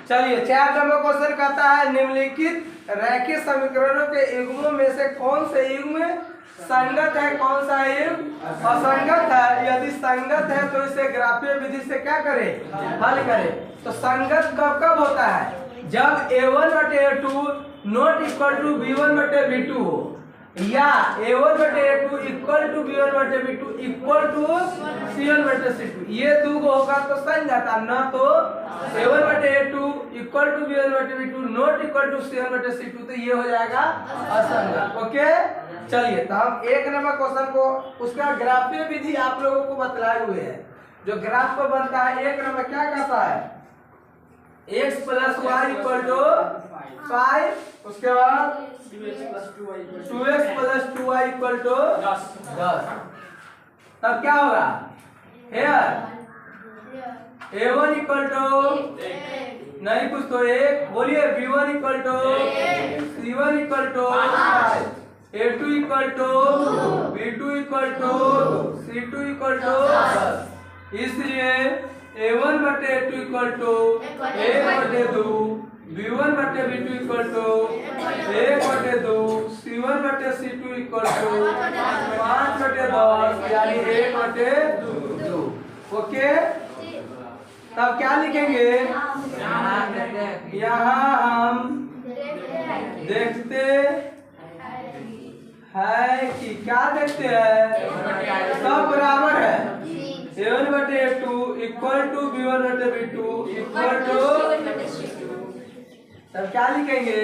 चलिए 4 number question कहता है निम्नलिखित रैखिक समीकरणों के युग्मों में से कौन से युग्म संगत है, कौन सा युग्म असंगत है। यदि संगत है तो इसे ग्राफीय विधि से क्या करें, हल करें। तो संगत कब कब होता है, जब a1/a2 not equal to b1/b2 हो, या a1/a2 equal to b1/b2 equal to c1/c2, ये दो को होगा तो संगत, न तो a1/a2 equal to b1/b2 not equal to c1/c2 तो ये हो जाएगा असंगत। ओके, चलिए तो हम 1 नंबर क्वेश्चन को उसका ग्राफीय विधि आप लोगों को बतलाए हुए हैं। जो ग्राफ पर बनता है 1 नंबर क्या कहता है, x + y = 5, उसके बाद 2x + 2y = 10। तब क्या होगा, हेयर a1 = नहीं कुछ तो 1, बोलिए b1 = c1 = 5, a2 = b2 = c2 = 10। इसलिए a1/a2 = 1/2, b1/b2 = 1/2, c1/c2 = 5/10, यानी 1/2। ओके, तब क्या लिखेंगे, यहाँ हम देखते है कि क्या देखते हैं, सब बराबर है। a1/a2 equal to b1/b2 equal to, तब क्या लिखेंगे,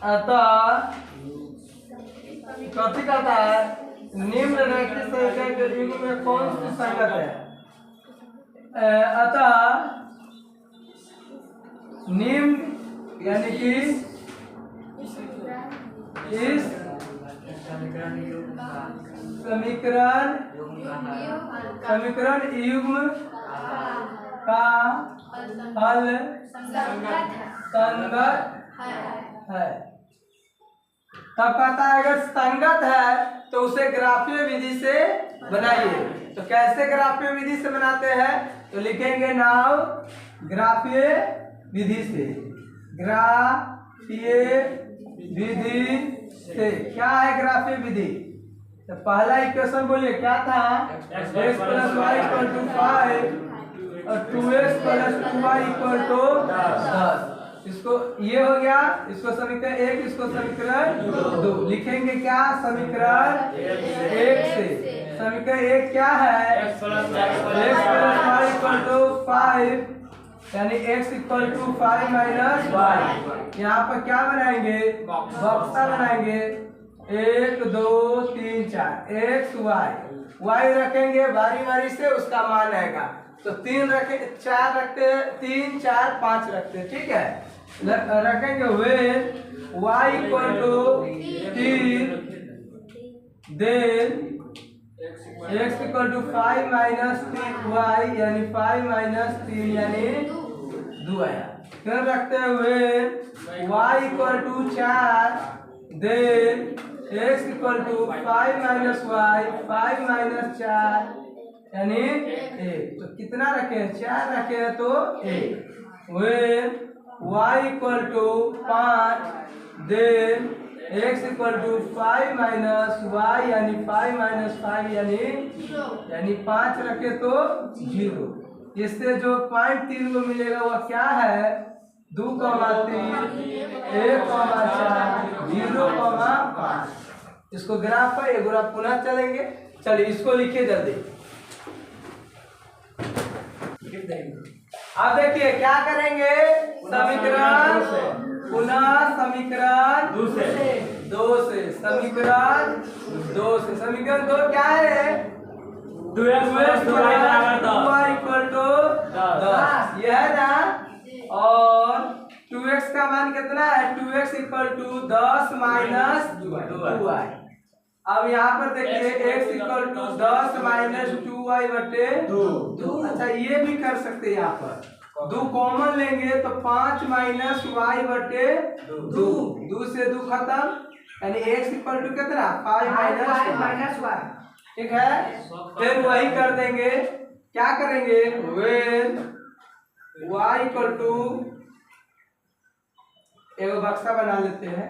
अतः कथी कहता है, निम्न रैखिक समीकरण के युग्म में कौन सी संगत है। अतः निम्न यानी कि इस समीकरण युग्म का हल संगत है। तब कहता है अगर संगत है तो उसे ग्राफीय विधि से बनाइए। तो कैसे ग्राफीय विधि से बनाते हैं, तो लिखेंगे नाउ ग्राफीय विधि से। ग्राफीय विधि से क्या है ग्राफीय विधि, तो पहला इक्वेशन बोलिए क्या था, x + y = 5 और 2x + 2y = 10। इसको ये हो गया, इसको समीकरण 1, इसको समीकरण 2 लिखेंगे। क्या समीकरण 1 से, समीकरण 1 क्या है, x + y = 5, यानी x = 5 - y। यहाँ पर क्या बनाएंगे, बक्सा बनाएंगे, 1 2 3 4 x y रखेंगे बारी बारी से, उसका मान आएगा। तो 3 रखे, 4 रखते हैं, 3 4 5 रखते हैं, ठीक है। रखेंगे वे y = 3, देन x = 5 - 3y, यानी 5 - 3 यानी 2 आया। फिर रखते हुए y = 4, देन x = 5 - y, 5 - 4 यानी 1। तो कितना रखे, 4 रखे तो 1। वे y = 5, देन x = 5 - y, यानी 5 - 5 यानी 5 रखे तो 0। इससे जो पॉइंट 3 को मिलेगा वह क्या है, 2, 3, 1, 4, 0, 5। इसको ग्राफ पर एक ग्राफ पुनः चलेंगे। चलिए इसको लिखिए जल्दी। अब देखिए क्या करेंगे, समीकरण पुनः समीकरण 2 से समीकरण 2 से, समीकरण 2 क्या है, 2x + 2y = 10, यह है ना। और 2x का मान कितना है, 2x = 10 - 2y। अब यहाँ पर देखिए x = 10 - 2y/2। अच्छा ये भी कर सकते हैं, यहाँ पर 2 कॉमन लेंगे तो 5 - y/2, 2 से 2 खत्म, यानी x = कितना, 5 - y, ठीक है। फिर वही कर देंगे क्या करेंगे, when y इक्वल टू, एक बक्सा बना लेते हैं,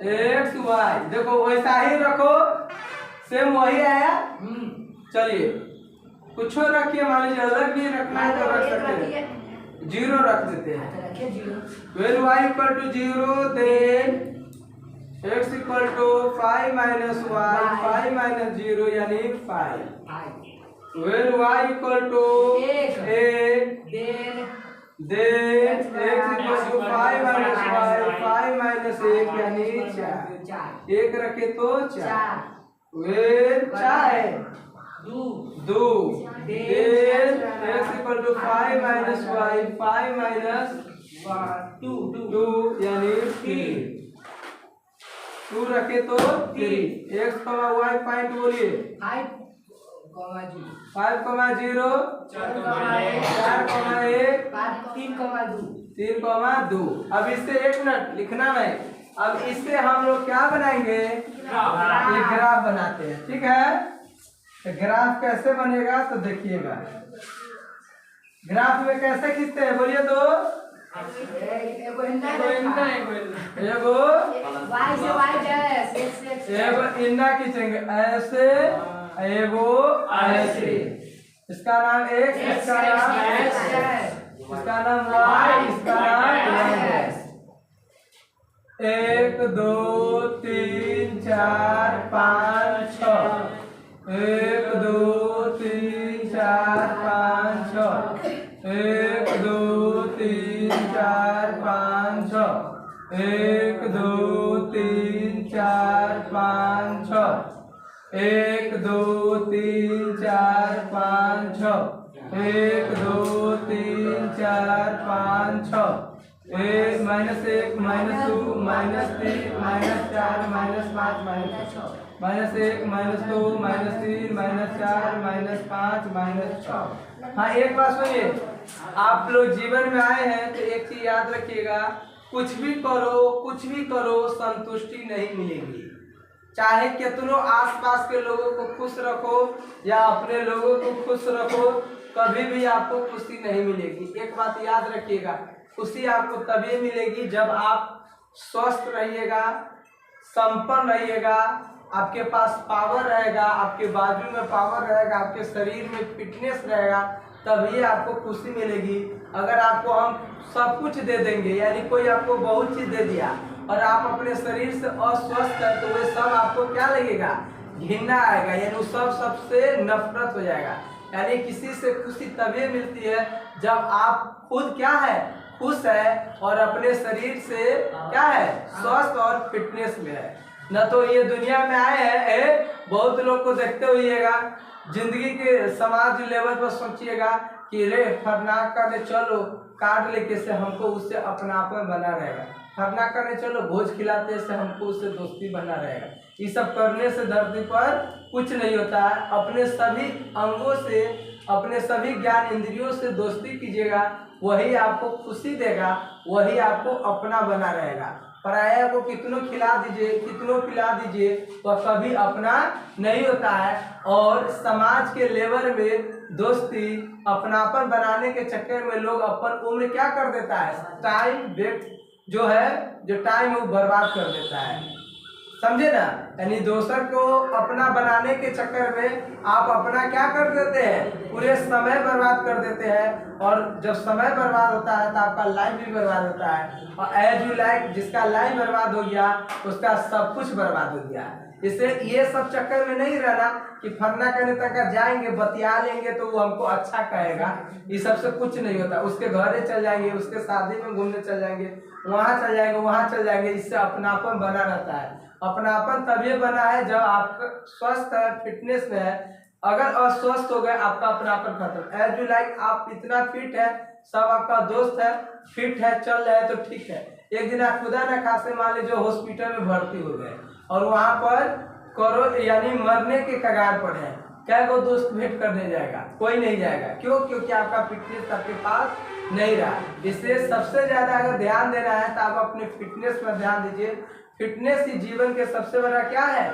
एक्स वाई, देखो वैसा ही रखो, सेम वही आया। चलिए कुछ रखिए, मान लीजिए अलग भी रखना है तो रख सकते हैं, 0 रख देते हैं। when y equal to 0 then x equal to 5 minus y, 5 minus 0 यानी 5। when y equal to 8 then x equal to 5 minus y, 5 minus 1 यानी 4, 1 रखे तो 4। when 4 दो then x equal to 5 minus y, 5 minus 2 यानी 3, 2 रखे तो 3। x कमा y point बोलिए, 5 कमा 0, 4 कमा 1, 3 कमा 2। अब इससे 1 मिनट लिखना नहीं, अब इससे हम लोग क्या बनाएंगे, ग्राफ बनाते हैं, ठीक है। तो ग्राफ कैसे बनेगा तो देखिएगा, ग्राफ में कैसे खींचते हैं बोलिए तो, एगो इन्ना खींचेंगे ऐसे, एगो ऐसे, इसका नाम x, इसका नाम x, इसका नाम y, इसका नाम y। 1 2 3 4 5 6, 1 2 3 4 5 6, 1 2 3 4 5 6, 1 2 3 4 5 6, 1 2 3 4 5 6, 1 2 3 4 5 6, minus 1 minus 2 minus 3 minus 4 minus 5 minus 6, minus 1 minus 2 minus 3 minus 4 minus 5 minus 6। हाँ एक बात सुनिए, आप लोग जीवन में आए हैं तो एक चीज याद रखिएगा, कुछ भी करो संतुष्टि नहीं मिलेगी। चाहे कितनों आसपास के लोगों को खुश रखो या अपने लोगों को खुश रखो, कभी भी आपको खुशी नहीं मिलेगी। एक बात याद रखिएगा, खुशी आपको तभी मिलेगी जब आप स्वस्थ रहिएगा, संपन्न रहिएगा, आपके पास पावर रहेगा, आपके बाजू में पावर रहेगा, आपके शरीर में फिटनेस रहेगा, तभी आपको खुशी मिलेगी। अगर आपको हम सब कुछ दे देंगे, यानी कोई आपको बहुत चीज दे दिया और आप अपने शरीर से अस्वस्थ है, तो वे सब आपको क्या लगेगा, घृणा आएगा, यानी वो सब सबसे नफरत हो जाएगा। यानी किसी से खुशी तभी मिलती है जब आप खुद क्या है, खुश है और अपने शरीर से क्या है, स्वस्थ और फिटनेस में है। न तो ये दुनिया में आए हैं, बहुत लोग को देखते हुएगा, जिंदगी के समाज लेवल पर सोचिएगा कि रे फरना करने चलो कार्ड लेके से हमको उससे अपनापन बना रहेगा, फरना करने चलो भोज खिलाते से हमको उससे दोस्ती बना रहेगा। ये सब करने से धरती पर कुछ नहीं होता है। अपने सभी अंगों से, अपने सभी ज्ञान इंद्रियों से दोस्ती कीजिएगा, वही आपको खुशी देगा, वही आपको अपना बना रहेगा। पराया को कितनों खिला दीजिए, कितनों पिला दीजिए, तो कभी अपना नहीं होता है। और समाज के लेवल में दोस्ती, अपनापन बनाने के चक्कर में लोग अपन उम्र क्या कर देता है, टाइम वेस्ट जो है, जो टाइम वो बर्बाद कर देता है, समझे ना। यानी दूसर को अपना बनाने के चक्कर में आप अपना क्या कर देते हैं, पूरे समय बर्बाद कर देते हैं। और जब समय बर्बाद होता है तो आपका लाइफ भी बर्बाद होता है। और एज यू लाइक, जिसका लाइफ बर्बाद हो गया उसका सब कुछ बर्बाद हो गया। इससे ये सब चक्कर में नहीं रहना कि फरना करने तक जाएंगे, बतिया लेंगे तो वो हमको अच्छा कहेगा, ये सबसे कुछ नहीं होता। उसके घरे चल जाएंगे, उसके शादी में घूमने चल जाएंगे, वहाँ चल जाएंगे, वहाँ चल जाएंगे, इससे अपनापन बना रहता है। अपनापन तभी बना है जब आप स्वस्थ है, फिटनेस में है। अगर अस्वस्थ हो गए आपका अपनापन खत्म। एज यू लाइक, आप इतना फिट है, सब आपका दोस्त है, फिट है, चल रहे हैं तो ठीक है। एक दिन आप खुदा न खासे मान लीजिए हॉस्पिटल में भर्ती हो गए और वहां पर करो यानी मरने के कगार पर है, क्या को दोस्त भेंट करने जाएगा, कोई नहीं जाएगा। क्यों? क्योंकि आपका फिटनेस आपके पास नहीं रहा। इसलिए सबसे ज्यादा अगर ध्यान देना है तो आप अपने फिटनेस पर ध्यान दीजिए। फिटनेस ही जीवन के सबसे बड़ा क्या है,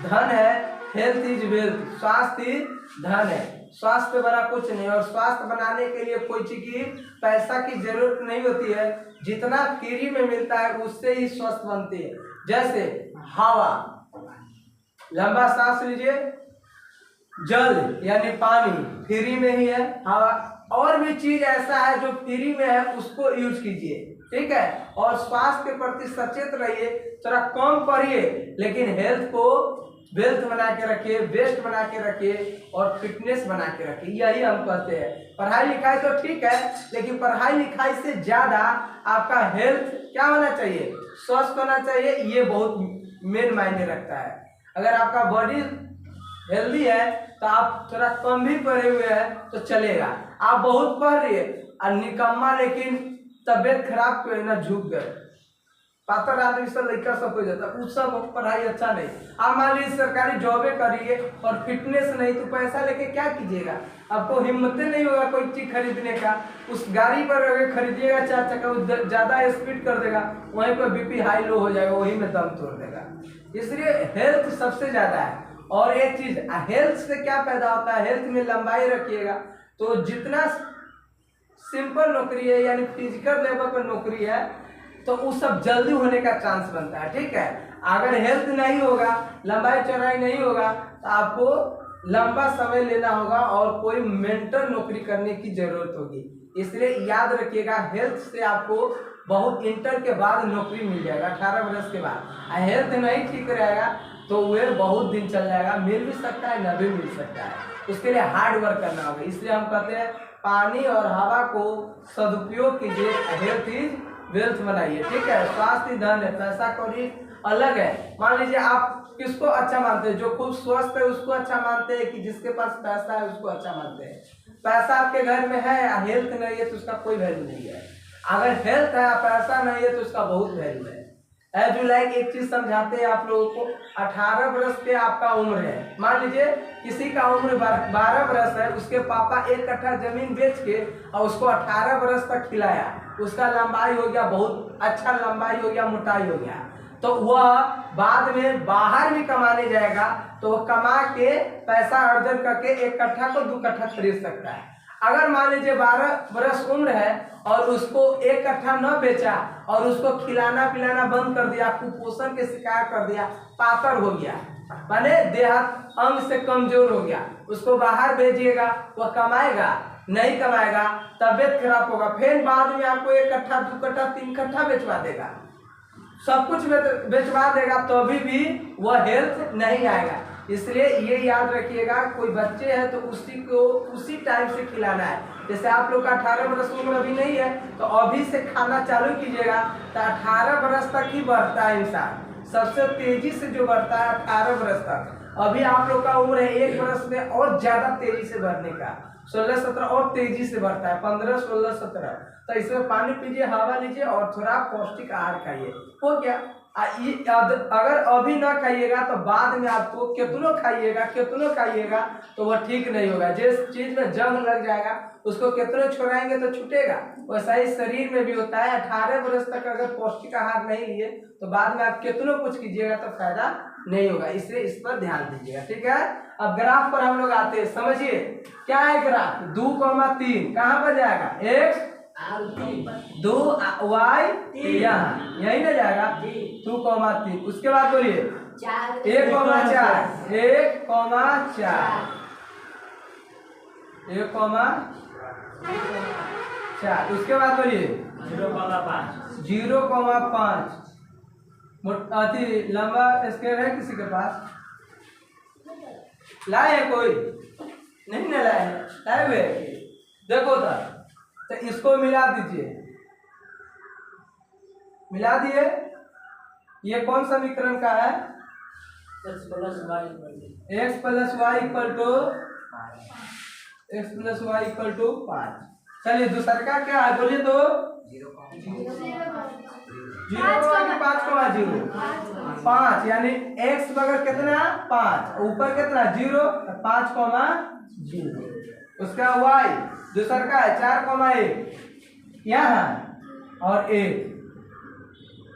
धन है। हेल्थ इज वेल्थ, स्वास्थ्य ही धन है। स्वास्थ्य बड़ा कुछ नहीं, और स्वास्थ्य बनाने के लिए कोई चीज की पैसा की जरूरत नहीं होती है। जितना फ्री में मिलता है उससे ही स्वस्थ बनती है। जैसे हवा, लंबा सांस लीजिए, जल यानी पानी फ्री में ही है, हवा। और भी चीज ऐसा है जो फ्री में है उसको यूज कीजिए, ठीक है। और स्वास्थ्य के प्रति सचेत रहिए, थोड़ा कम पढ़िए लेकिन हेल्थ को वेल्थ बना के रखिए, बेस्ट बना के रखिए और फिटनेस बना के रखिए। यही हम कहते हैं। पढ़ाई लिखाई तो ठीक है, लेकिन पढ़ाई लिखाई से ज्यादा आपका हेल्थ क्या होना चाहिए, स्वस्थ होना चाहिए। ये बहुत मेन मायने रखता है। अगर आपका बॉडी हेल्दी है तो आप थोड़ा कम भी पढ़े हुए हैं तो चलेगा। आप बहुत पढ़ रही है और निकम्मा लेकिन तबियत खराब को ना झुक गए, पातर आदमी सब लड़का सब हो जाता है, उस सब पढ़ाई अच्छा नहीं। आप मान लीजिए सरकारी जॉबे करिए और फिटनेस नहीं तो पैसा लेके क्या कीजिएगा, आपको हिम्मत नहीं होगा कोई चीज खरीदने का। उस गाड़ी पर अगर खरीदिएगा 4 चक्का, ज्यादा स्पीड कर देगा, वहीं पर बीपी हाई लो हो जाएगा, वहीं में दम तोड़ देगा। इसलिए हेल्थ सबसे ज्यादा है। और एक चीज, हेल्थ से क्या पैदा होता है, हेल्थ में लंबाई रखिएगा तो जितना सिंपल नौकरी है यानी फिजिकल लेवल पर नौकरी है तो वो सब जल्दी होने का चांस बनता है, ठीक है। अगर हेल्थ नहीं होगा, लंबाई चौड़ाई नहीं होगा तो आपको लंबा समय लेना होगा और कोई मेंटल नौकरी करने की जरूरत होगी। इसलिए याद रखिएगा, हेल्थ से आपको बहुत इंटर के बाद नौकरी मिल जाएगा, 18 वर्ष के बाद। हेल्थ नहीं ठीक रहेगा तो वह बहुत दिन चल जाएगा, मिल भी सकता है न भी मिल सकता है। उसके लिए हार्ड वर्क करना होगा। इसलिए हम कहते हैं पानी और हवा को सदुपयोग कीजिए, हेल्थ इज वेल्थ बनाइए, ठीक है। स्वास्थ्य धन है, पैसा कौड़ी अलग है। मान लीजिए आप किसको अच्छा मानते हैं, जो खूब स्वस्थ है उसको अच्छा मानते हैं कि जिसके पास पैसा है उसको अच्छा मानते हैं। पैसा आपके घर में है, हेल्थ नहीं है तो उसका कोई वैल्यू नहीं है। अगर हेल्थ है पैसा नहीं है तो उसका बहुत वैल्यू है। एज यू लाइक, एक चीज समझाते हैं आप लोगों को। 18 वर्ष के आपका उम्र है, मान लीजिए किसी का उम्र 12 वर्ष है, उसके पापा 1 कट्ठा जमीन बेच के और उसको 18 वर्ष तक खिलाया, उसका लंबाई हो गया, बहुत अच्छा लंबाई हो गया, मोटाई हो गया, तो वह बाद में बाहर भी कमाने जाएगा तो वह कमा के पैसा अर्जन करके 1 कट्ठा को 2 कट्ठा खरीद सकता है। अगर मान लीजिए 12 वर्ष उम्र है और उसको 1 कट्ठा न बेचा और उसको खिलाना पिलाना बंद कर दिया, कुपोषण के शिकार कर दिया, पातर हो गया, माने देहात अंग से कमजोर हो गया, उसको बाहर भेजिएगा, वह कमाएगा नहीं कमाएगा, तबियत खराब होगा, फिर बाद में आपको 1 कट्ठा 2 कट्ठा 3 कट्ठा बेचवा देगा, सब कुछ बेचवा देगा, तो भी वह हेल्थ नहीं आएगा। इसलिए ये याद रखिएगा, कोई बच्चे हैं तो उसी को उसी टाइम से खिलाना है। जैसे आप लोग का 18 वर्ष उम्र अभी नहीं है तो अभी से खाना चालू कीजिएगा तो 18 वर्ष तक ही बढ़ता है इंसान, सबसे तेजी से जो बढ़ता है 18 वर्ष तक। अभी आप लोग का उम्र है 1 वर्ष में और ज्यादा तेजी से बढ़ने का, 16-17 और तेजी से बढ़ता है, 15-16-17। तो इसमें पानी पीजिए, हवा लीजिए और थोड़ा पौष्टिक आहार खाइए, हो गया। अगर अभी ना खाइएगा तो बाद में आपको कितनों खाइएगा तो वह ठीक नहीं होगा। जिस चीज में जंग लग जाएगा उसको कितनों छोड़ाएंगे तो छूटेगा, वैसा ही शरीर में भी होता है। 18 वर्ष तक अगर पौष्टिक आहार नहीं लिए तो बाद में आप कितनों कुछ कीजिएगा तो फायदा नहीं होगा। इसलिए इस पर ध्यान दीजिएगा, ठीक है। अब ग्राफ पर हम लोग आते हैं, समझिए क्या है ग्राफ। 2,3 कहाँ पर जाएगा, x 2 y यहाँ यही ना जाएगा 2,3। उसके बाद बोलिए 1,4 1,4। उसके बाद बोलिए 0,5। अति लंबा स्केल है किसी के पास, लाए है कोई नहीं ना लाए है, लाए हुए देखो तो इसको मिला दीजिए, मिला दिए। ये कौन समीकरण का है, x plus y equal to 5। चलिए दूसरा का क्या है बोलिए तो 5 यानी x बगैर कितना 5, ऊपर कितना 0, 5,0। उसका y दूसरा का है 4,1 यहाँ और 1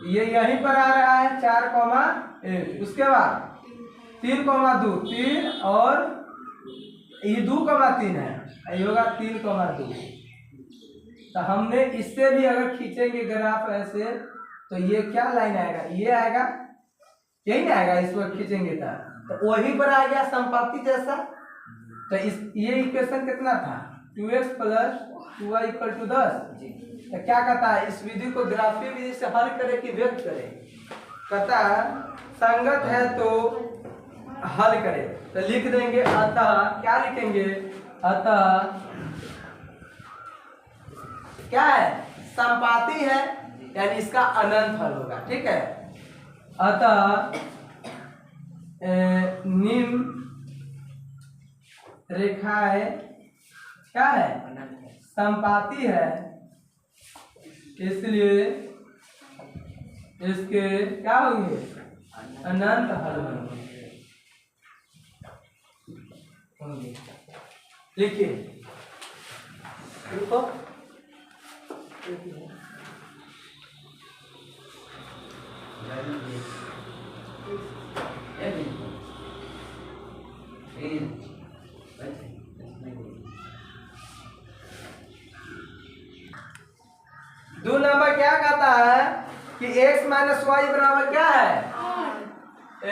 ये यहीं पर आ रहा है 4,1। उसके बाद 3,2 3 और ये 2,3 है, ये होगा 3,2। तो हमने इससे भी अगर खींचेंगे ग्राफ ऐसे तो ये क्या लाइन आएगा, ये आएगा, यही ना आएगा, इस वक्त खींचेंगे तो वहीं पर आ गया संपाति जैसा। तो इस ये इक्वेशन कितना था 2x + 2y = 10। तो क्या कहता है, इस विधि को ग्राफीय विधि से हल करे कि व्यक्त करे, कहता है संगत है तो हल करे। तो लिख देंगे अतः, क्या लिखेंगे, अतः क्या है, संपाती है, यानी इसका अनंत हल होगा। ठीक है, अतः निम्न रेखाएं क्या है, संपाती है, इसलिए इसके क्या होंगे, अनंत हल होंगे। लिखिए, रुको, दो नंबर क्या कहता है कि x - y बराबर क्या है,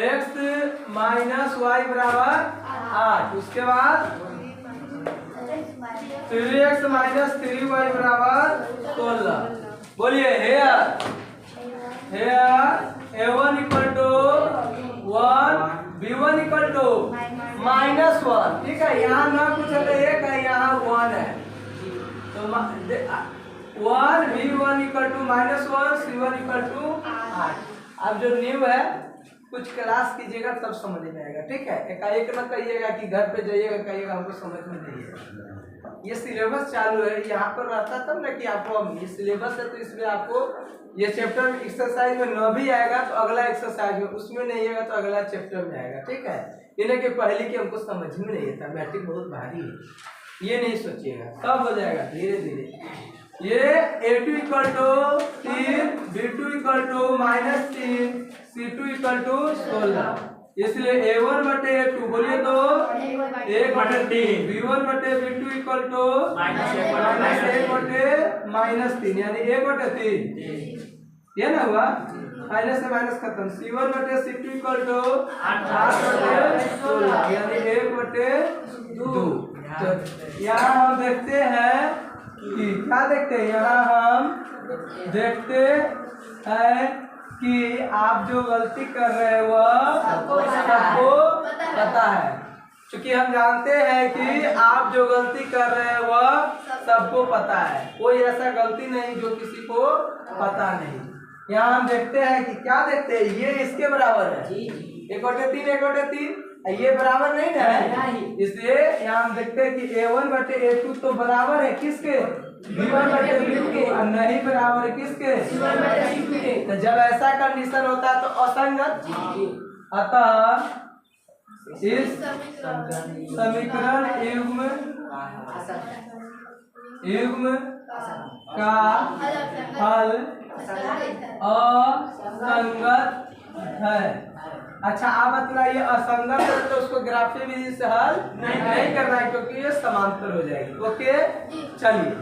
x - y बराबर 8। उसके बाद 3x - 3y बराबर 16। बोलिए हेयर a1 = 1 b1 = -1। ठीक है, यहाँ ना कुछ है तो 1 है, यहाँ 1 है, तो 1 b1 = -1 c1 = 8। अब जो न्यू है कुछ क्लास कीजिएगा तब समझ में आएगा। ठीक है, एकाएक न कहिएगा कि घर पे जाइएगा कहिएगा हमको समझ में नहीं है। ये सिलेबस चालू है, यहाँ पर रहता तब ना कि आपको, ये सिलेबस है तो इसमें आपको ये चैप्टर एक्सरसाइज में न भी आएगा तो अगला एक्सरसाइज में, उसमें नहीं आएगा तो अगला चैप्टर में आएगा। ठीक है, इन्हें के पहले की हमको समझ में नहीं आता, मैट्रिक बहुत भारी है, ये नहीं सोचिएगा, सब हो जाएगा धीरे धीरे। ये a2 = 3 b2 = -3 c2 = 16। इसलिए a1 बटे a2 बोलिए तो 1/3, b1 बटे b2 = -1 बटे -3, यानी 1/3। ये ना हुआ, माइनस से माइनस खत्म। c1 बटे c2 = 8/16, यानी 1/2। तो यहाँ हम देखते हैं कि क्या देखते हैं, यहाँ हम देखते हैं कि आप जो गलती कर रहे हैं वह सबको पता है। क्योंकि हम जानते हैं कि आप जो गलती कर रहे हैं वह सबको पता है, कोई ऐसा गलती नहीं जो किसी को पता नहीं। यहाँ हम देखते हैं कि क्या देखते हैं, ये इसके बराबर है 1/3 1/3, ये बराबर नहीं है, इसलिए यहाँ हम देखते हैं कि a1 बटे a2 तो बराबर है किसके, b1 बटे b2 के, नहीं बराबर है किसके, c1 बटे c2 के। तो जब ऐसा कंडीशन होता है तो असंगत, अतः इस समीकरण युग्म का हल असंगत है। अच्छा, आप बतलाइए, असंगत है तो उसको ग्राफीय विधि से हल नहीं करना है क्योंकि ये समांतर हो जाएगी। ओके, चलिए।